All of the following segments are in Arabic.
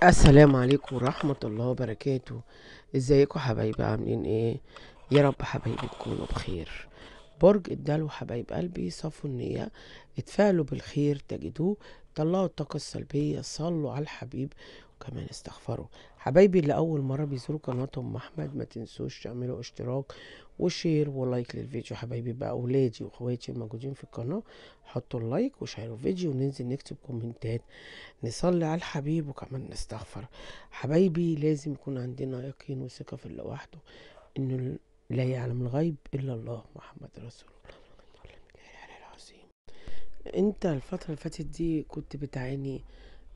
السلام عليكم ورحمة الله وبركاته. ازيكم حبايبي؟ عاملين ايه؟ يا رب حبايبي تكونوا بخير. برج الدلو حبايب قلبي، صفوا النية، اتفائلوا بالخير تجدوه، طلعوا الطاقة السلبية، صلوا على الحبيب، وكمان استغفروا. حبايبي اللي أول مرة بيزوروا قناة أم أحمد، ما تنسوش تعملوا اشتراك وشير ولايك للفيديو. حبايبي بقى أولادي وأخواتي الموجودين في القناة، حطوا اللايك وشيروا الفيديو وننزل نكتب كومنتات، نصلي على الحبيب وكمان نستغفر. حبايبي لازم يكون عندنا يقين وثقة في الله وحده، إنه لا يعلم الغيب إلا الله، محمد رسول الله العظيم. انت الفترة اللي فاتت دي كنت بتعاني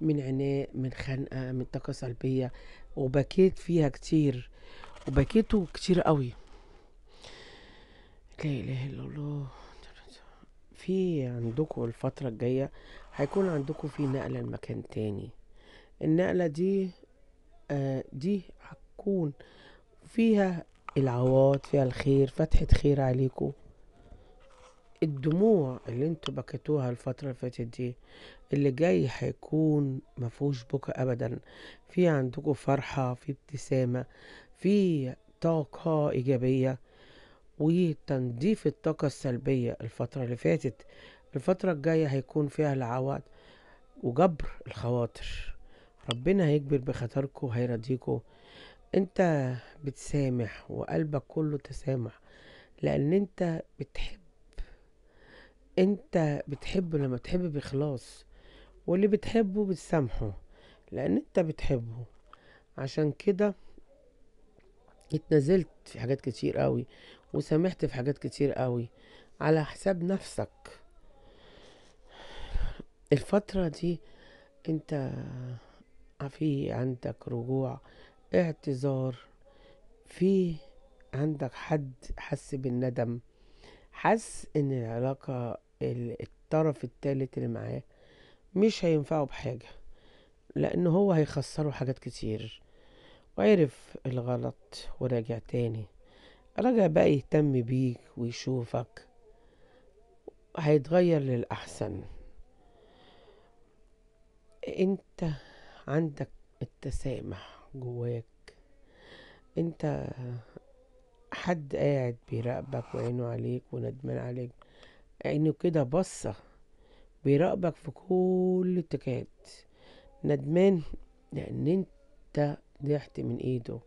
من عناء، من خنقة، من طاقة سلبية، وبكيت فيها كتير، وبكيتوا كتير قوي. لا إله إلا الله. في عندكم الفترة الجاية هيكون عندكم في نقلة لمكان تاني. النقلة دي هتكون فيها العوض، فيها الخير، فتحة خير عليكم. الدموع اللي انتوا بكيتوها الفترة اللي فاتت دي، اللي جاي هيكون مفهوش بكا ابدا. في عندكم فرحة، في ابتسامة، في طاقة ايجابية، وتنظيف الطاقة السلبية الفترة اللي فاتت. الفترة الجاية هيكون فيها العوض وجبر الخواطر. ربنا هيجبر بخاطركم وهيرضيكم. انت بتسامح وقلبك كله تسامح، لان انت بتحب لما تحب بإخلاص، واللي بتحبه بتسامحه لان انت بتحبه. عشان كده اتنازلت في حاجات كتير قوي، وسامحت في حاجات كتير قوي على حساب نفسك. الفترة دي انت في عندك رجوع، اعتذار، في عندك حد حس بالندم، حس ان العلاقة الطرف التالت اللي معاه مش هينفعه بحاجة، لان هو هيخسره حاجات كتير، وعرف الغلط وراجع تاني. رجع بقى يهتم بيك ويشوفك، هيتغير للأحسن. انت عندك التسامح جواك. انت حد قاعد بيراقبك وعينه عليك وندمان عليك، عينه كده بصة، بيراقبك في كل اتجاهات، ندمان لان انت ضحت من ايده.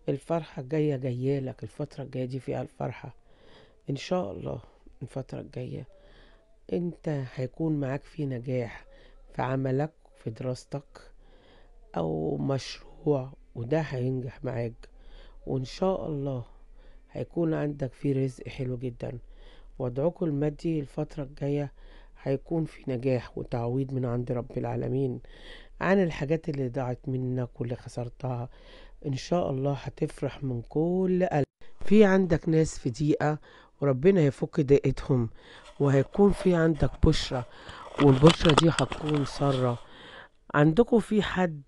الفرحة جاية لك، الفترة الجاية دي فيها الفرحة ان شاء الله. الفترة الجاية انت هيكون معاك في نجاح في عملك، في دراستك، او مشروع، وده هينجح معاك. وان شاء الله هيكون عندك في رزق حلو جدا. وضعكم المادي الفترة الجاية هيكون في نجاح وتعويض من عند رب العالمين عن الحاجات اللي ضاعت منك واللي خسرتها. ان شاء الله هتفرح من كل قلب. في عندك ناس في ضيقة، وربنا يفك ضيقتهم، وهيكون في عندك بشرة، والبشرة دي هتكون سارة. عندكم في حد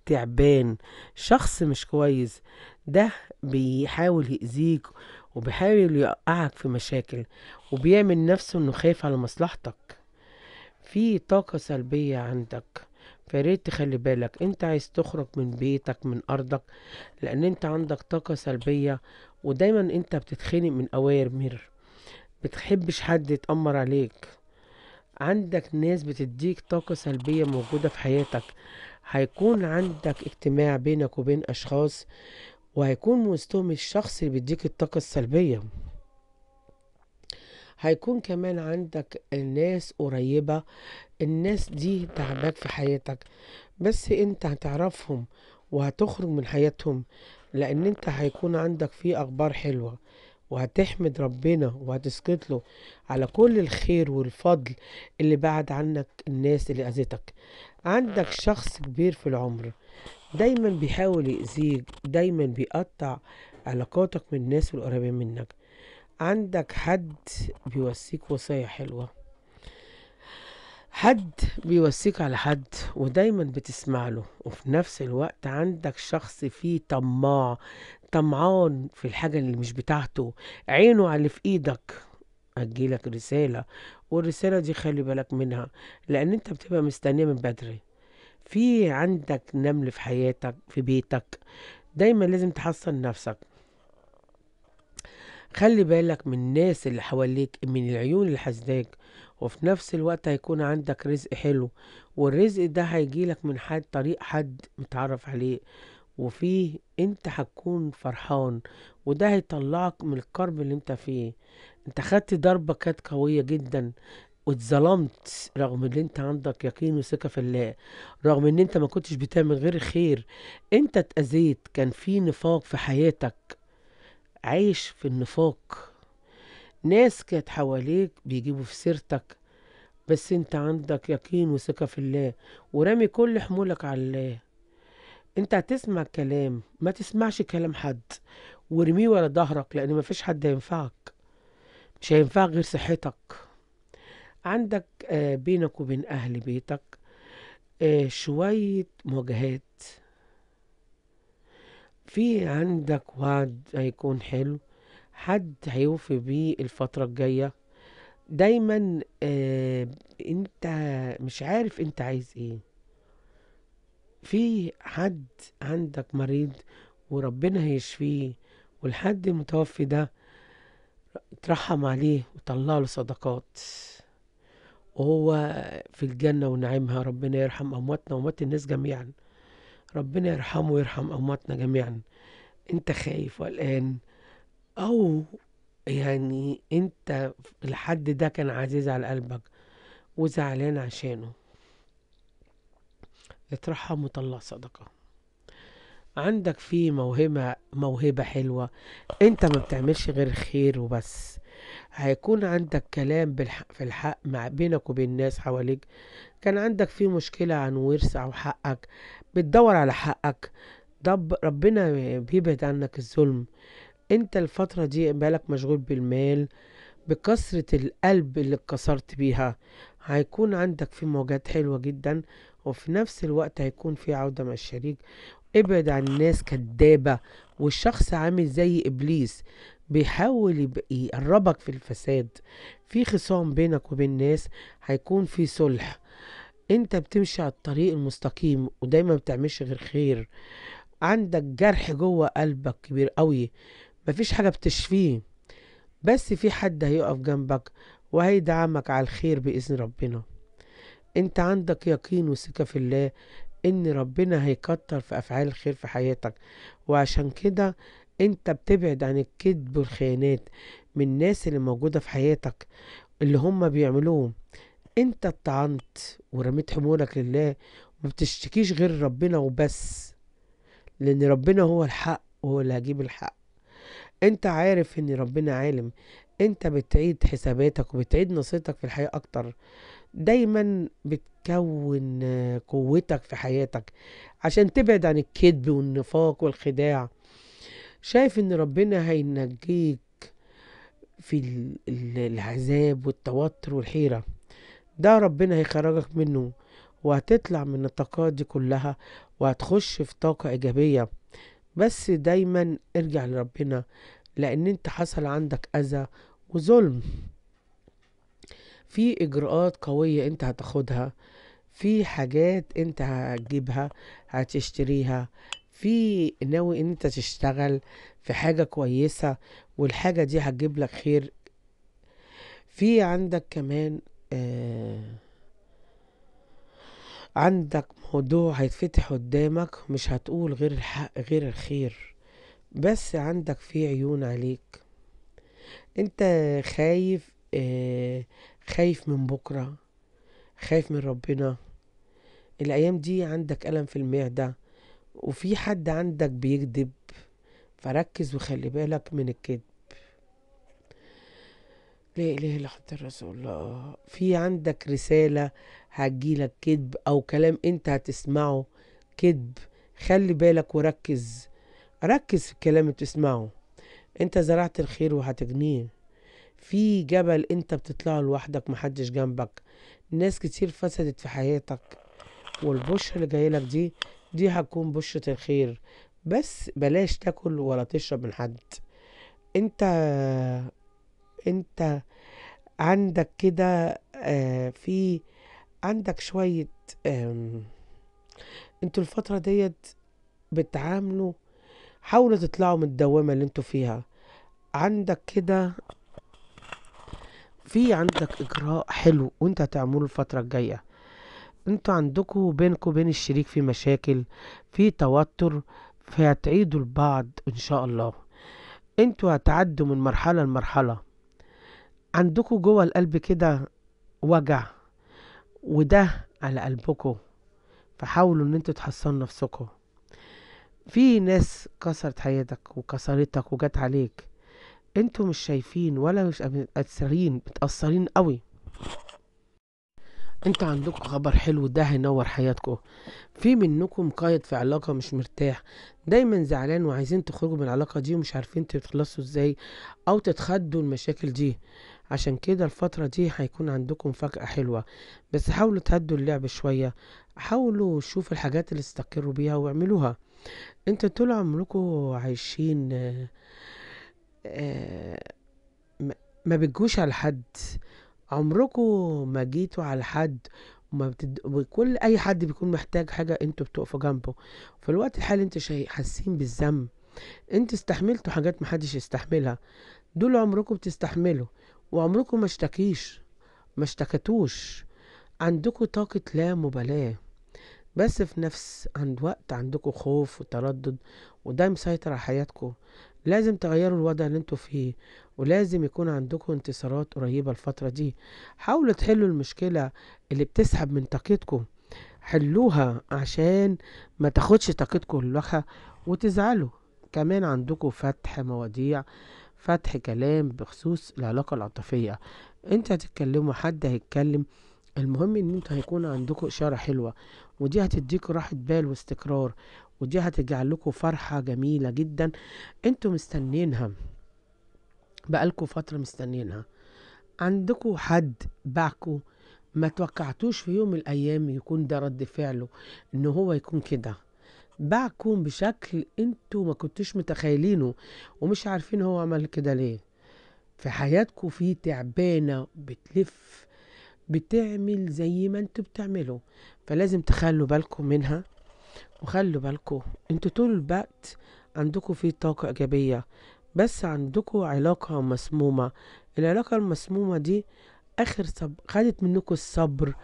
تعبان، شخص مش كويس، ده بيحاول يأذيك وبيحاول يوقعك في مشاكل، وبيعمل نفسه انه خايف على مصلحتك. في طاقة سلبية عندك، فريت تخلي بالك. انت عايز تخرج من بيتك، من ارضك، لان انت عندك طاقة سلبية، ودايما انت بتتخنق من اوامر، بتحبش حد يتأمر عليك. عندك ناس بتديك طاقة سلبية موجودة في حياتك. هيكون عندك اجتماع بينك وبين اشخاص، وهيكون من وسطهم الشخص اللي بيديك الطاقة السلبية. هيكون كمان عندك الناس قريبة، الناس دي تعباك في حياتك، بس انت هتعرفهم وهتخرج من حياتهم، لان انت هيكون عندك فيه اخبار حلوة، وهتحمد ربنا وهتسكت له على كل الخير والفضل اللي بعد عنك الناس اللي اذتك. عندك شخص كبير في العمر دايما بيحاول يأذيك، دايما بيقطع علاقاتك من الناس القريبين منك. عندك حد بيوصيك وصايا حلوة، حد بيوصيك على حد ودايما بتسمع له. وفي نفس الوقت عندك شخص فيه طماع، طمعان في الحاجة اللي مش بتاعته، عينه على اللي في ايدك. هتجيلك رسالة، والرسالة دي خلي بالك منها، لان انت بتبقى مستنية من بدري. في عندك نمل في حياتك في بيتك، دايما لازم تحصن نفسك. خلي بالك من الناس اللي حواليك، من العيون اللي حاسداك، وفي نفس الوقت هيكون عندك رزق حلو، والرزق ده هيجيلك من طريق حد متعرف عليه، وفيه انت هتكون فرحان، وده هيطلعك من الكرب اللي انت فيه. انت خدت ضربة كانت قوية جدا، واتظلمت رغم ان انت عندك يقين وثقة في الله، رغم ان انت ما كنتش بتعمل غير الخير. انت اتأذيت، كان في نفاق في حياتك، عايش في النفاق، ناس كانت حواليك بيجيبوا في سيرتك، بس انت عندك يقين وثقة في الله، ورامي كل حمولك على الله. انت هتسمع كلام، ما تسمعش كلام حد، وارميه ورا ظهرك، لان مفيش حد هينفعك، مش هينفعك غير صحتك. عندك بينك وبين اهل بيتك شوية مواجهات، في عندك وعد هيكون حلو، حد هيوفي بيه الفترة الجاية. دايما انت مش عارف انت عايز ايه. في حد عندك مريض وربنا هيشفيه، والحد المتوفي ده ترحم عليه وطلع له صدقات، وهو في الجنة ونعيمها. ربنا يرحم أمواتنا وأموات الناس جميعا، ربنا يرحمه ويرحم أمواتنا جميعا. انت خايف وقلقان، أو يعني انت الحد ده كان عزيز على قلبك وزعلان عشانه، اترحم وطلع صدقة. عندك في موهبة حلوة، انت ما بتعملش غير الخير وبس. هيكون عندك كلام في الحق مع بينك وبين الناس حواليك، كان عندك في مشكلة عن ورث او حقك، بتدور على حقك، ده ربنا بيبعد عنك الظلم. انت الفترة دي بالك مشغول بالمال، بكثرة القلب اللي اتكسرت بيها. هيكون عندك في موجات حلوة جدا، وفي نفس الوقت هيكون في عودة مع الشريك. ابعد عن الناس كدابة، والشخص عامل زي إبليس، بيحاول يقربك في الفساد. في خصام بينك وبين ناس، هيكون في صلح. انت بتمشي على الطريق المستقيم، ودايما بتعملش غير خير. عندك جرح جوه قلبك كبير قوي، مفيش حاجة بتشفيه، بس في حد هيقف جنبك وهيدعمك على الخير بإذن ربنا. انت عندك يقين وثقة في الله، ان ربنا هيكتر في افعال الخير في حياتك، وعشان كده انت بتبعد عن الكذب والخيانات من الناس اللي موجودة في حياتك، اللي هم بيعملوهم. انت اتطعنت ورميت حمولك لله، وما بتشتكيش غير ربنا وبس، لان ربنا هو الحق وهو اللي هيجيب الحق. انت عارف ان ربنا عالم، انت بتعيد حساباتك وبتعيد نصيتك في الحياة اكتر، دايما بتكون قوتك في حياتك عشان تبعد عن الكذب والنفاق والخداع. شايف ان ربنا هينجيك في العذاب والتوتر والحيرة، ده ربنا هيخرجك منه، وهتطلع من الطاقات دي كلها، وهتخش في طاقة إيجابية. بس دايما ارجع لربنا، لأن انت حصل عندك أذى وظلم. في إجراءات قوية انت هتاخدها، في حاجات انت هتجيبها هتشتريها، في ناوي ان انت تشتغل في حاجة كويسة، والحاجة دي هتجيب لك خير. في عندك كمان عندك موضوع هيتفتح قدامك، مش هتقول غير الحق غير الخير، بس عندك في عيون عليك. انت خايف خايف من بكرة، خايف من ربنا. الايام دي عندك ألم في المعدة، وفي حد عندك بيكذب، فركز وخلي بالك من الكذب. لا اله الا الله رسول الله. في عندك رسالة هتجيلك كذب، او كلام انت هتسمعه كذب، خلي بالك وركز، ركز في الكلام اللي بتسمعه. انت زرعت الخير وهتجنيه. في جبل انت بتطلعه لوحدك، محدش جنبك، ناس كتير فسدت في حياتك، والبشرة اللي جايلك دي هتكون بشرة الخير. بس بلاش تاكل ولا تشرب من حد. انت انت عندك كده في عندك شوية انتوا الفترة ديت بتعاملوا، حاولوا تطلعوا من الدوامة اللي انتوا فيها. عندك كده، في عندك اجراء حلو وانت هتعمله الفترة الجاية. انتوا عندكوا بينكوا وبين الشريك في مشاكل، في توتر، فهتعيدوا لبعض ان شاء الله. انتوا هتعدوا من مرحلة لمرحلة. عندكوا جوه القلب كده وجع، وده على قلبكوا، فحاولوا ان انتوا تحصنوا نفسكوا. في ناس كسرت حياتك وكسرتك وجت عليك، انتوا مش شايفين ولا مش متأثرين قوي. انتوا عندكم خبر حلو، ده هينور حياتكم. في منكم قايد في علاقة مش مرتاح، دايما زعلان وعايزين تخرجوا من العلاقة دي ومش عارفين تخلصوا ازاي او تتخدوا المشاكل دي. عشان كده الفترة دي هيكون عندكم مفاجأة حلوة، بس حاولوا تهدوا اللعب شوية. حاولوا شوفوا الحاجات اللي تستقروا بيها واعملوها. انتوا طول عمركم عايشين آه، ما ما بتجوش على حد. عمركم ما جيتوا على حد، وكل اي حد بيكون محتاج حاجة انتوا بتقفوا جنبه. في الوقت الحالي انتوا حاسين بالذنب، انتوا استحملتوا حاجات محدش يستحملها. دول عمركم بتستحملوا، وعمركم ما اشتكتوش. عندكم طاقة لا مبالاة، بس في نفس عند وقت عندكم خوف وتردد، وده مسيطر على حياتكم. لازم تغيروا الوضع اللي انتوا فيه، ولازم يكون عندكم انتصارات قريبة الفترة دي. حاولوا تحلوا المشكلة اللي بتسحب من طاقتكم، حلوها عشان ما تاخدش طاقتكم الوخة وتزعلوا. كمان عندكم فتح مواضيع، فتح كلام بخصوص العلاقة العاطفية. انت هتتكلموا، حد هيتكلم. المهم ان انتوا هيكون عندكم اشارة حلوة، ودي هتديكوا راحة بال واستقرار، ودي هتجعل لكم فرحة جميلة جدا انتوا مستنينها، بقالكوا فترة مستنينها. عندكوا حد باعكوا، ما توقعتوش في يوم من الايام يكون ده رد فعله، ان هو يكون كده. باعكم بشكل انتوا ما كنتوش متخيلينه، ومش عارفين هو عمل كده ليه. في حياتكوا في تعبانة بتلف، بتعمل زي ما انتوا بتعملوا، فلازم تخلوا بالكم منها. وخلوا بالكم انتوا طول الوقت عندكم في طاقة إيجابية، بس عندكم علاقة مسمومة. العلاقة المسمومة دي خدت منكم الصبر،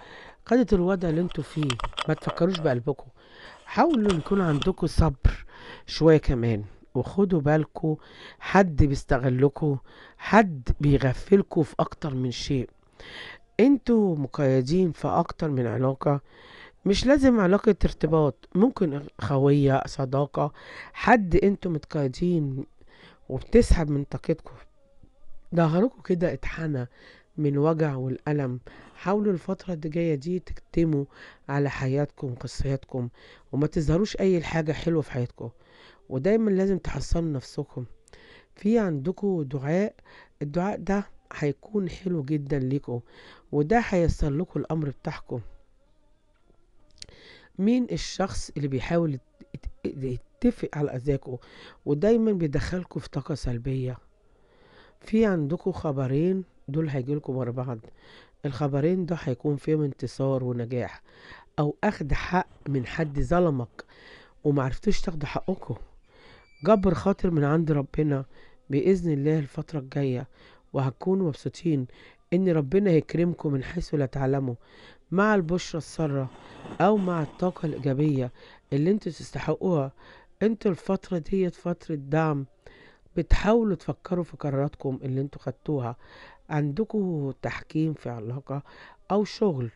خدت الوضع اللي انتوا فيه. ما تفكروش بقلبكم، حاولوا يكون عندكم صبر شوية كمان. وخدوا بالكم، حد بيستغلكم، حد بيغفلكم في أكتر من شيء. انتوا مقيدين في أكتر من علاقة، مش لازم علاقة ارتباط، ممكن خوية، صداقة. حد انتوا متقيدين وبتسحب من طاقتكم. ظهركم كده اتحنى من وجع والألم. حاولوا الفترة الجاية دي تكتموا على حياتكم وقصياتكم، وما تظهروش أي حاجة حلوة في حياتكم. ودايما لازم تحصنوا نفسكم. في عندكم دعاء، الدعاء ده هيكون حلو جدا ليكم، وده هيسر لكم الأمر بتاعكم. مين الشخص اللي بيحاول يتفق على أذاكم ودايما بيدخلكم في طاقة سلبية؟ في عندكم خبرين، دول هيجيلكم ورا بعض. الخبرين ده هيكون فيهم انتصار ونجاح، او اخد حق من حد ظلمك ومعرفتوش تاخدوا حقكم. جبر خاطر من عند ربنا بإذن الله الفترة الجاية، وهتكونوا مبسوطين ان ربنا هيكرمكم من حيث لا تعلموا، مع البشرة السارة او مع الطاقة الإيجابية اللي انتوا تستحقوها. انتوا الفترة ديت فترة دعم، بتحاولوا تفكروا في قراراتكم اللي انتوا خدتوها. عندكوا تحكيم في علاقة او شغل،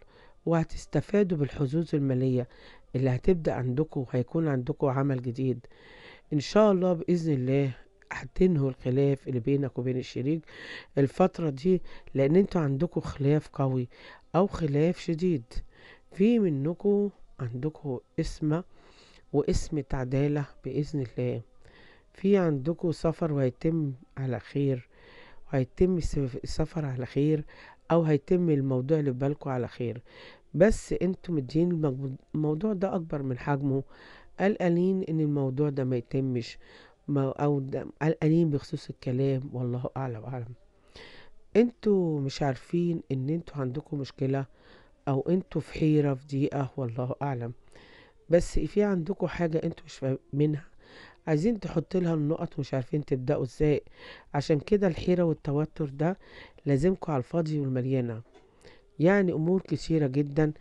وهتستفادوا بالحظوظ المالية اللي هتبدأ عندكوا. هيكون عندكوا عمل جديد ان شاء الله بإذن الله. هتنهوا الخلاف اللي بينك وبين الشريك الفترة دي، لان انتوا عندكوا خلاف قوي او خلاف شديد. في منكم عندكوا اسمة واسمة عدالة بإذن الله. في عندكم سفر وهيتم على خير، وهيتم السفر على خير، او هيتم الموضوع اللي في بالكم على خير. بس انتوا مدين الموضوع ده اكبر من حجمه، قلقانين ان الموضوع ده ما يتمش، قلقانين بخصوص الكلام، والله اعلى واعلم. انتوا مش عارفين ان انتوا عندكم مشكلة، او انتوا في حيرة في ضيقة، والله اعلم. بس في عندكم حاجة انتوا مش فاهمينها، عايزين تحط لها النقط ومش عارفين تبدأوا ازاي. عشان كده الحيرة والتوتر ده لازمكم على الفاضي والمليانة. يعني امور كتيرة جدا.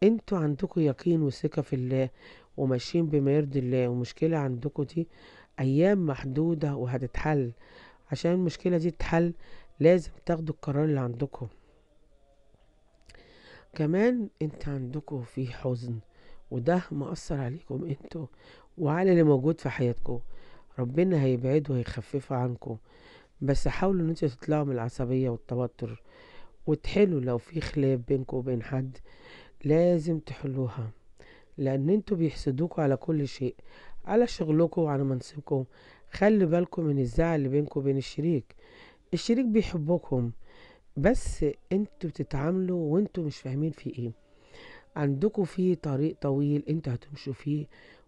انتوا عندكم يقين وثقة في الله وماشيين بما يرضي الله، ومشكلة عندكم دي ايام محدودة وهتتحل. عشان المشكلة دي تتحل لازم تاخدوا القرار اللي عندكم. كمان انت عندكم في حزن، وده مؤثر عليكم انتوا وعلى اللي موجود في حياتكم. ربنا هيبعده وهيخففه عنكم، بس حاولوا ان انتوا تطلعوا من العصبية والتوتر وتحلوا. لو في خلاف بينكم وبين حد لازم تحلوها، لان انتوا بيحسدوكوا على كل شيء، على شغلكم وعلى منصبكم. خلي بالكم من الزعل اللي بينكم وبين الشريك. الشريك بيحبكم، بس انتوا بتتعاملوا وانتوا مش فاهمين في ايه. عندكم في طريق طويل انتوا هتمشوا فيه،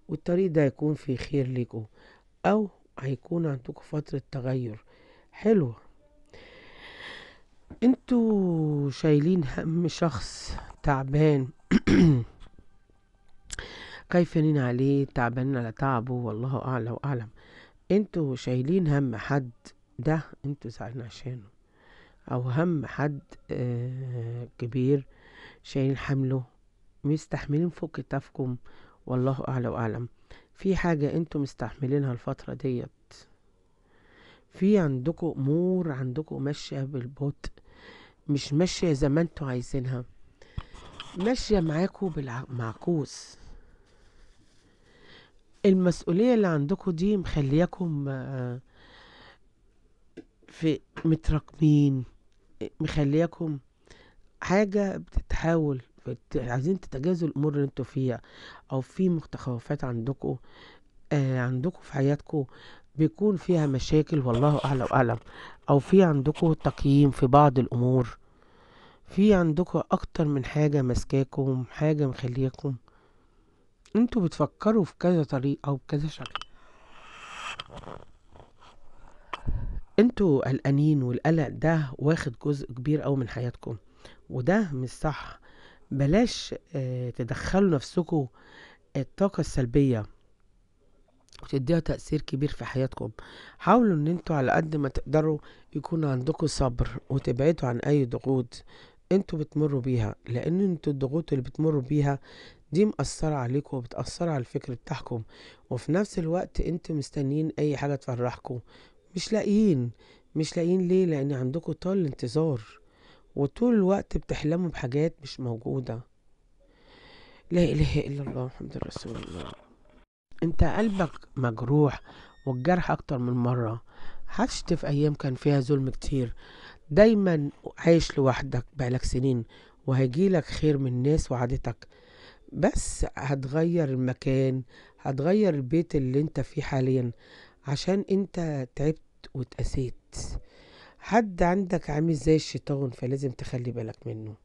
والطريق ده هيكون فيه خير ليكم، او هيكون عندكم فترة تغير حلوة. انتوا شايلين هم شخص تعبان خايفين عليه، تعبانين على تعبه، والله اعلى واعلم. انتوا شايلين هم حد، ده انتوا زعلانين عشانه، او هم حد كبير شايلين حمله، مستحملين فوق كتافكم، والله اعلى واعلم. في حاجة انتوا مستحملينها الفترة ديت. في عندكم امور عندكم ماشية بالبطء، مش ماشية زي ما انتوا عايزينها، ماشية معاكم بالمعكوس. المسؤولية اللي عندكم دي مخلياكم في متراكمين، مخلياكم حاجة بتتحاول عايزين تتجاوزوا الأمور اللي انتوا فيها، أو في متخوفات عندكم. عندكم في حياتكم بيكون فيها مشاكل، والله أعلى وأعلم. أو في عندكم تقييم في بعض الأمور، في عندكم أكتر من حاجة ماسكاكم، حاجة مخلياكم انتوا بتفكروا في كذا طريقة أو بكذا شكل. انتوا قلقانين، والقلق ده واخد جزء كبير أوي من حياتكم، وده مش صح. بلاش تدخلوا نفسكم الطاقة السلبية وتديها تأثير كبير في حياتكم. حاولوا ان انتوا على قد ما تقدروا يكون عندكم صبر، وتبعدوا عن اي ضغوط انتوا بتمروا بيها، لان انتوا الضغوط اللي بتمروا بيها دي مأثرة عليكم وبتأثر على الفكر بتاعكم. وفي نفس الوقت انتوا مستنيين اي حاجة تفرحكم، مش لاقيين ليه؟ لان عندكم طال انتظار، وطول الوقت بتحلموا بحاجات مش موجودة. لا اله الا الله محمد رسول الله. انت قلبك مجروح، والجرح اكتر من مرة. عشت في ايام كان فيها ظلم كتير، دايما عايش لوحدك بقالك سنين، وهيجيلك خير من الناس وعادتك. بس هتغير المكان، هتغير البيت اللي انت فيه حاليا، عشان انت تعبت واتأسيت. حد عندك عامل زي الشيطان، فلازم تخلي بالك منه.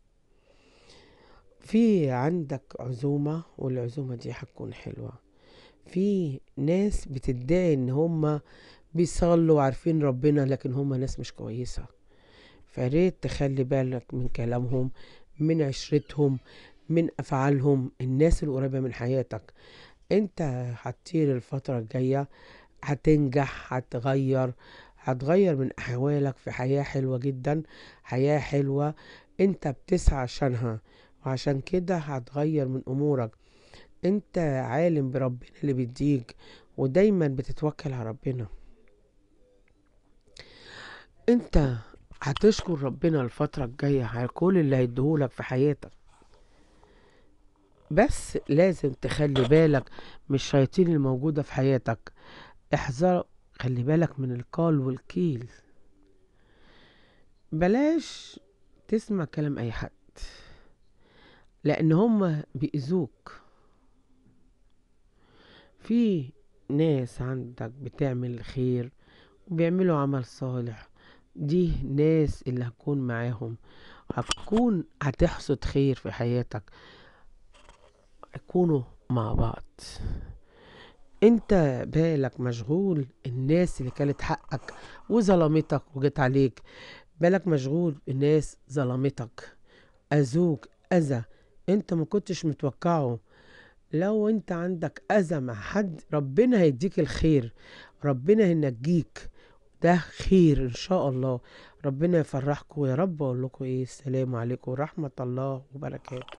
في عندك عزومة، والعزومة دي هتكون حلوة. في ناس بتدعي ان هم بيصلوا وعارفين ربنا، لكن هم ناس مش كويسة. فريت تخلي بالك من كلامهم، من عشرتهم، من افعالهم. الناس القريبة من حياتك، انت هتطير الفترة الجاية، هتنجح، هتغير من احوالك في حياة حلوة جدا، حياة حلوة انت بتسعى عشانها. وعشان كده هتغير من امورك. انت عالم بربنا اللي بيديك، ودايما بتتوكل على ربنا. انت هتشكر ربنا الفترة الجاية على كل اللي هيديهولك في حياتك. بس لازم تخلي بالك من الشياطين الموجودة في حياتك. احذر، خلي بالك من القال والكيل. بلاش تسمع كلام اي حد، لان هم بيأذوك. في ناس عندك بتعمل خير وبيعملوا عمل صالح، دي ناس اللي هتكون معاهم، هتحصد خير في حياتك، هيكونوا مع بعض. انت بالك مشغول الناس اللي كانت حقك وظلمتك وجت عليك، بالك مشغول الناس ظلمتك، اذوك اذى انت ما كنتش متوقعه. لو انت عندك اذى مع حد ربنا هيديك الخير، ربنا هينجيك، ده خير ان شاء الله. ربنا يفرحكم يا رب. اقول لكم ايه، السلام عليكم ورحمة الله وبركاته.